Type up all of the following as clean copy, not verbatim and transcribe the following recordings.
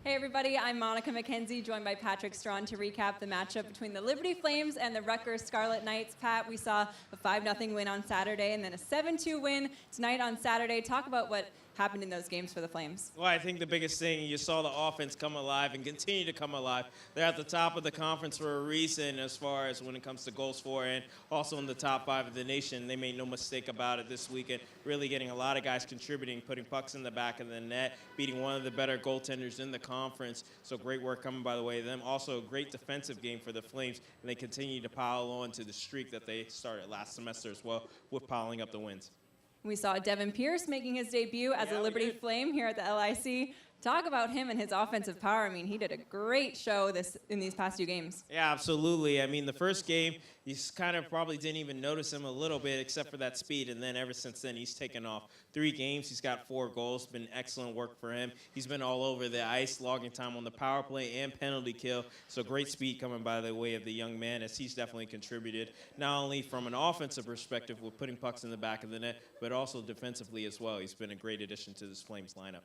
Hey everybody, I'm Monika McKenzie, joined by Patrick Strawn to recap the matchup between the Liberty Flames and the Rutgers Scarlet Knights. Pat, we saw a 5-0 win on Saturday and then a 7-2 win tonight on Saturday. Talk about what happened in those games for the Flames. Well, I think the biggest thing, you saw the offense come alive and continue to come alive. They're at the top of the conference for a reason as far as when it comes to goals for, and also in the top 5 of the nation. They made no mistake about it this weekend, really getting a lot of guys contributing, putting pucks in the back of the net, beating one of the better goaltenders in the conference. So great work coming by the way of them. Also a great defensive game for the Flames, and they continue to pile on to the streak that they started last semester as well with piling up the wins. We saw Devon Pierce making his debut as a Liberty Flame here at the LIC. Talk about him and his offensive power. I mean, he did a great show in these past 2 games. Yeah, absolutely. I mean, the first game, you kind of probably didn't even notice him a little bit except for that speed, and then ever since then, he's taken off. 3 games, he's got 4 goals. Been excellent work for him. He's been all over the ice, logging time on the power play and penalty kill. So great speed coming by the way of the young man, as he's definitely contributed, not only from an offensive perspective with putting pucks in the back of the net, but also defensively as well. He's been a great addition to this Flames lineup.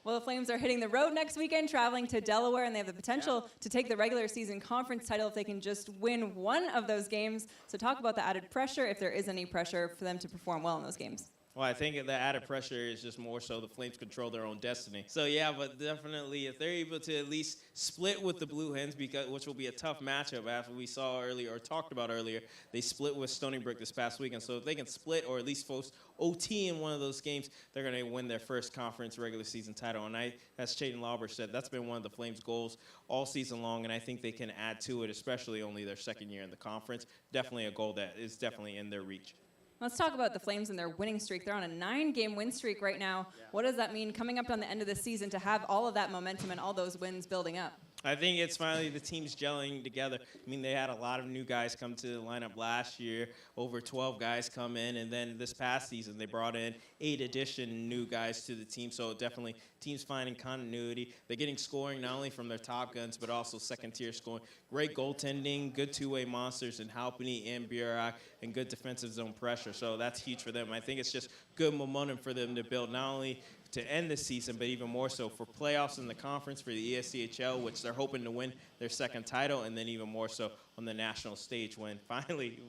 Well, the Flames are hitting the road next weekend, traveling to Delaware, and they have the potential to take the regular season conference title if they can just win one of those games. So talk about the added pressure, if there is any pressure for them to perform well in those games. Well, I think the added pressure is just more so the Flames control their own destiny. So, yeah, but definitely if they're able to at least split with the Blue Hens, which will be a tough matchup after we saw earlier or talked about earlier, they split with Stony Brook this past weekend. So if they can split or at least force OT in one of those games, they're going to win their first conference regular season title. And as Chayton Lauber said, that's been one of the Flames' goals all season long, and I think they can add to it, especially only their second year in the conference. Definitely a goal that is definitely in their reach. Let's talk about the Flames and their winning streak. They're on a 9-game win streak right now. Yeah. What does that mean coming up on the end of the season to have all of that momentum and all those wins building up? I think it's finally the team's gelling together. I mean, they had a lot of new guys come to the lineup last year, over 12 guys come in, and then this past season they brought in 8 additional new guys to the team. So definitely teams finding continuity. They're getting scoring not only from their top guns, but also second-tier scoring. Great goaltending, good two-way monsters in Halpany and Burak, and good defensive zone pressure. So that's huge for them. I think it's just good momentum for them to build not only to end the season, but even more so for playoffs in the conference for the ESCHL, which they're hoping to win their second title, and then even more so on the national stage when finally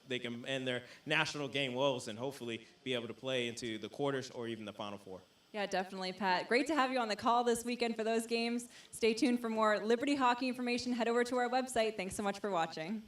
they can end their national game woes and hopefully be able to play into the quarters or even the Final Four. Yeah, definitely, Pat. Great to have you on the call this weekend for those games. Stay tuned for more Liberty hockey information. Head over to our website. Thanks so much for watching.